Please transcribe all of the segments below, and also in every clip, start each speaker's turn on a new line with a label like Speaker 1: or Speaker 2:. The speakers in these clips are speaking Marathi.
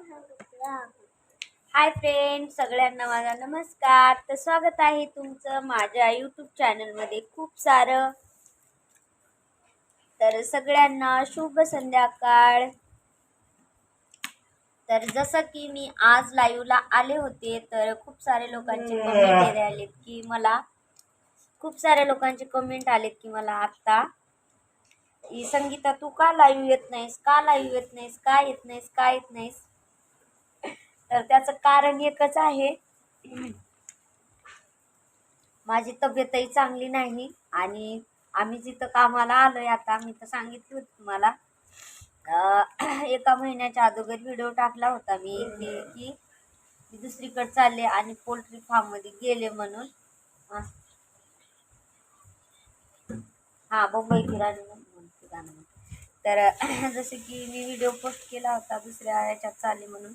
Speaker 1: हाय फ्रेंड, सगळ्यांना माझा नमस्कार. तर स्वागत आहे तुमचं माझ्या यूट्यूब चॅनलमध्ये खूप सारं. तर सगळ्यांना शुभ संध्याकाळ. तर जसं की मी आज लाईव्हला आले होते, तर खूप सारे लोकांचे कमेंट आलेत की मला आता ही संगीता तू का लाईव्ह येत नाहीस, का येत नाहीस. तर त्याचं कारण एकच आहे, माझी तब्येतही चांगली नाही. आणि आम्ही जिथं कामाला आलोय, आता मी तर सांगितलं होतं तुम्हाला, एका महिन्याच्या अगोदर व्हिडिओ टाकला होता मी की मी दुसरीकडे चालले आणि पोल्ट्री फार्म मध्ये गेले म्हणून. हा, मुंबई किराणा. तर जसे की मी व्हिडिओ पोस्ट केला होता दुसऱ्या ह्याच्यात चालले म्हणून,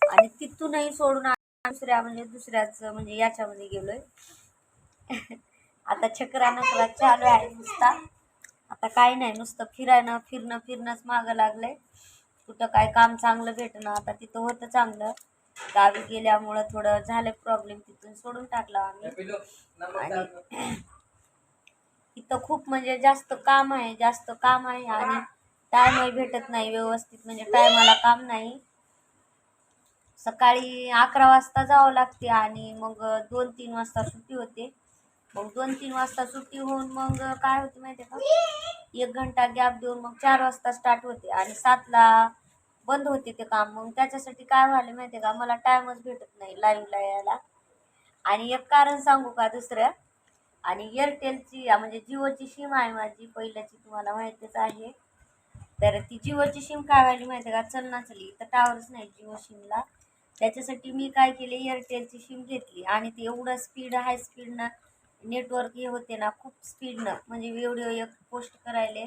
Speaker 1: आणि तिथूनही सोडून दुसऱ्याच म्हणजे याच्यामध्ये गेलोय. आता चक्रा नकरा चालू आहे नुसता. आता काही नाही, नुसतं फिरणंच मागं लागलंय. कुठं काय काम चांगलं भेटणं. आता तिथं होतं चांगलं, गावी गेल्यामुळं थोडं झालं प्रॉब्लेम, तिथून सोडून टाकला आम्ही. आणि इथं खूप म्हणजे जास्त काम आहे आणि टाइमही भेटत नाही व्यवस्थित, म्हणजे टायमाला काम नाही. सकाळी 11 वाजता जावं लागते आणि मग 2-3 वाजता सुट्टी होते. मग 2-3 वाजता सुट्टी होऊन मग काय होते माहिती आहे का, 1 घंटा गॅप देऊन मग 4 वाजता स्टार्ट होते आणि 7ला बंद होते ते काम. मग त्याच्यासाठी काय व्हायला माहिती आहे का, मला टाइमच भेटत नाही लाईव्हला यायला. आणि एक कारण सांगू का दुसरं, आणि एअरटेलची म्हणजे जिओची सिम आहे माझी पहिल्याची, तुम्हाला माहितीच आहे. तर ती जिओची सिम काय व्हायली माहिती आहे का, चलली तर टावरच नाही जिओ सिमला. त्याच्यासाठी मी काय केले, एअरटेलची सिम घेतली आणि ते एवढं हाय स्पीडनं नेटवर्क हे होते ना, खूप स्पीडनं. म्हणजे व्हिडिओ एक पोस्ट करायले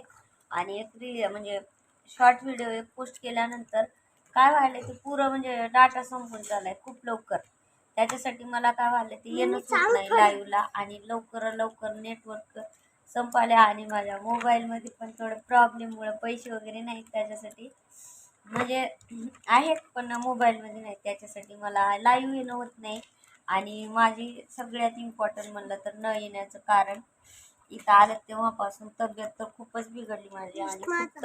Speaker 1: आणि एक म्हणजे शॉर्ट व्हिडिओ एक पोस्ट केल्यानंतर काय व्हायलं, ते पुरं म्हणजे डाटा संपून चाललाय खूप लवकर. त्याच्यासाठी मला काय व्हायलं, ते येणंच होत नाही लाईव्हला, आणि लवकर नेटवर्क संपाले. आणि माझ्या मोबाईलमध्ये पण थोडं प्रॉब्लेममुळे पैसे वगैरे नाहीत त्याच्यासाठी, म्हणजे आहेत पण मोबाईलमध्ये नाही. त्याच्यासाठी मला लाईव्ह येणं होत नाही. आणि माझी सगळ्यात इम्पॉर्टंट म्हणलं तर न येण्याचं कारण, इथं आलं तेव्हापासून तब्येत तर खूपच बिघडली माझी, आणि खूप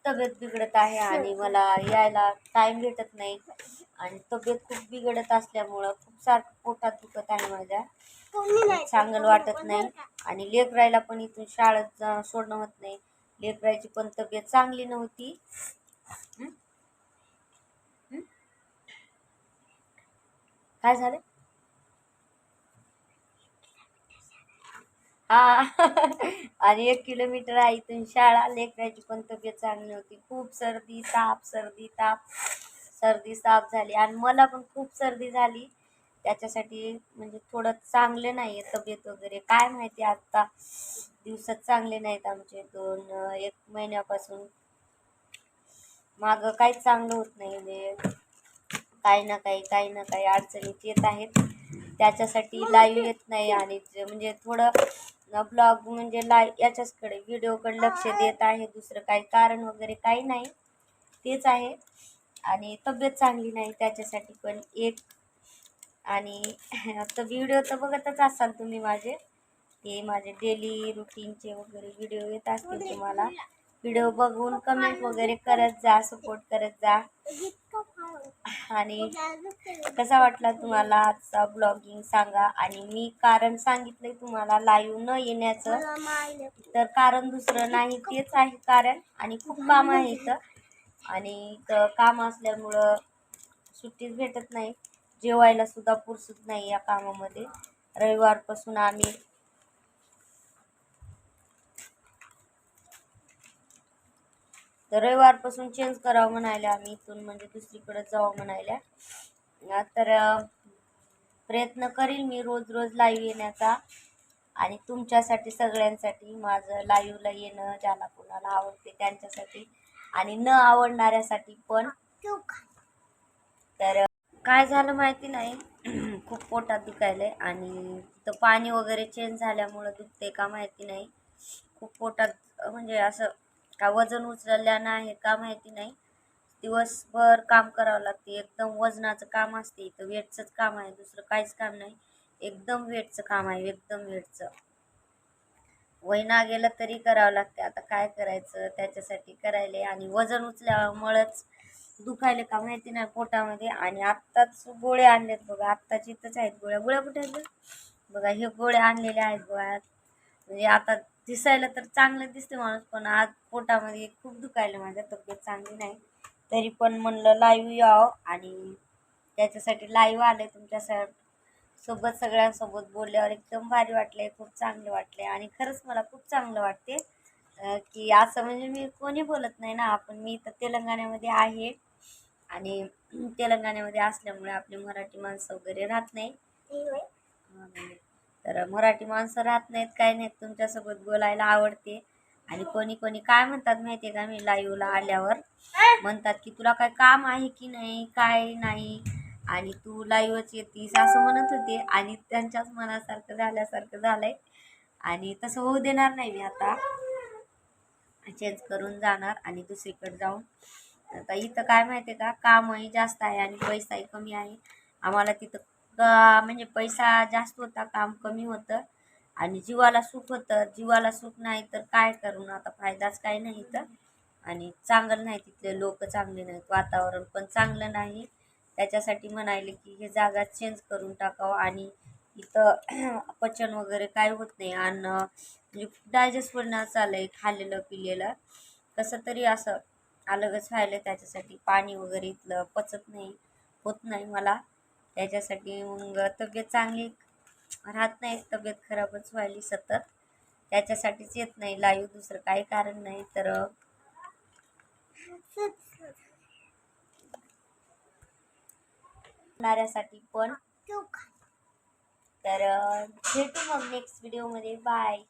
Speaker 1: तब्येत बिघडत आहे आणि मला यायला टाइम भेटत नाही. आणि तब्येत खूप बिघडत असल्यामुळं खूप सारखं पोटात दुखत आहे माझ्या, चांगलं वाटत नाही. आणि लेकरायला पण इथून शाळेत सोडणं होत नाही. लेकरायची पण तब्येत चांगली नव्हती. काय झालं? हा. आणि 1 किलोमीटर आहे इथून शाळा. लेकरायची पण तब्येत चांगली नव्हती. खूप सर्दी ताप झाली, आणि मला पण खूप सर्दी झाली. त्याच्यासाठी म्हणजे थोडं चांगलं नाही आहे तब्येत वगैरे, काय माहिती. आता दिवसात चांगले नाहीत आमचे. 1 महिन्यापासून मागं काहीच चांगलं होत नाही. म्हणजे काही ना काही अडचणीत येत आहेत. त्याच्यासाठी लाईव्ह येत नाही. आणि म्हणजे थोडं ब्लॉग म्हणजे याच्याचकडे व्हिडिओकडे लक्ष देत आहे. दुसरं काही कारण वगैरे काही नाही, तेच आहे. आणि तब्येत चांगली नाही त्याच्यासाठी पण एक. आणि आता व्हिडिओ तर बघतच असाल तुम्ही माझे, ते माझे डेली रुटीनचे वगैरे व्हिडिओ येत असतील तुम्हाला. व्हिडिओ बघून कमेंट वगैरे करत जा, सपोर्ट करत जा. आणि कसा वाटला तुम्हाला आजचा ब्लॉगिंग सांगा. आणि मी कारण सांगितलंय तुम्हाला लाईव्ह न येण्याचं, तर कारण दुसरं नाही, तेच आहे कारण. आणि खूप काम आहे इथं, आणि काम असल्यामुळं सुट्टीच भेटत नाही. जेवायला सुद्धा पुरसत नाही या कामामध्ये. रविवारपासून आम्ही रविवारपासून चेंज करावं म्हणायला आम्ही इथून, म्हणजे दुसरीकडे जावं म्हणायला. तर प्रयत्न करील मी रोज लाईव्ह येण्याचा. आणि तुमच्यासाठी सगळ्यांसाठी माझं लाईव्हला येणं, ज्याला कोणाला आवडते त्यांच्यासाठी, आणि न आवडणाऱ्यासाठी पण. तर काय झालं माहिती नाही, खूप पोटात दुखायलंय. आणि तर पाणी वगैरे चेंज झाल्यामुळं दुखते का माहिती नाही, खूप पोटात म्हणजे असं का वजन उचलल्यानं आहे का माहिती नाही, दिवसभर काम करावं लागते. एकदम वजनाचं काम असते इथं, वेटचंच काम आहे, दुसरं काहीच काम नाही. एकदम वेटचं काम आहे, एकदम वेटचं. वैना गेलं तरी करावं लागते. आता काय करायचं, त्याच्यासाठी करायले. आणि वजन उचल्यामुळंच दुखायले का माहिती नाही पोटामध्ये. आणि आत्ताच गोळे आणलेत बघा, आत्ताच इथंच आहेत गोळ्या. गोळ्या कुठे आहेत बघा, हे गोळ्या आणलेल्या आहेत बघा. म्हणजे आता दिसायला तर चांगलं दिसते माणूस, पण आज पोटामध्ये खूप दुखायला, माझ्या तब्येत चांगली नाही. तरी पण म्हणलं लाईव्ह यावं, आणि त्याच्यासाठी लाईव्ह आले तुमच्या सोबत. सगळ्यांसोबत बोलल्यावर एकदम भारी वाटले, खूप चांगले वाटले. आणि खरंच मला खूप चांगलं वाटते की असं म्हणजे मी कोणी बोलत नाही ना. मी तर तेलंगणामध्ये आहे, आणि तेलंगणामध्ये असल्यामुळे आपली मराठी माणसं वगैरे राहत नाही. तर मराठी माणसं राहत नाहीत, काय नाहीत, तुमच्यासोबत बोलायला आवडते. आणि कोणी कोणी काय म्हणतात माहिती आहे का, मी लाईव्हला आल्यावर म्हणतात की तुला काय काम आहे की नाही, काय नाही, आणि तू लाईव्हच येतीस, असं म्हणत होते. आणि त्यांच्याच मनासारखं झाल्यासारखं झालंय. आणि तसं होऊ देणार नाही मी. आता चेंज करून जाणार आणि दुसरीकडे जाऊन. आता इथं काय माहिती आहे का, कामही जास्त आहे आणि पैसाही कमी आहे. आम्हाला तिथं म्हणजे पैसा जास्त होता, काम कमी होतं, आणि जीवाला सुख होतं. जीवाला सुख नाही तर काय करून आता, फायदाच काही नाही इथं. आणि चांगलं नाही, तिथले लोक चांगले नाहीत, वातावरण पण चांगलं नाही. त्याच्यासाठी म्हणाले की हे जागा चेंज करून टाकावं. आणि इथं पचन वगैरे काय होत नाही, अन्न म्हणजे डायजेस्ट होणं चाललं आहे, खाल्लेलं पिलेलं कसं तरी असं अलगच व्हायलं. त्याच्यासाठी पाणी वगैरे इथलं पचत नाही, होत नाही मला. त्याच्यासाठी मग तब्येत चांगली राहत नाही, तब्येत खराबच व्हायली सतत. त्याच्यासाठीच येत नाही लाईव्ह, दुसरं काही कारण नाही. तर येणाऱ्यासाठी पण. तर भेटू मग नेक्स्ट व्हिडिओमध्ये. बाय.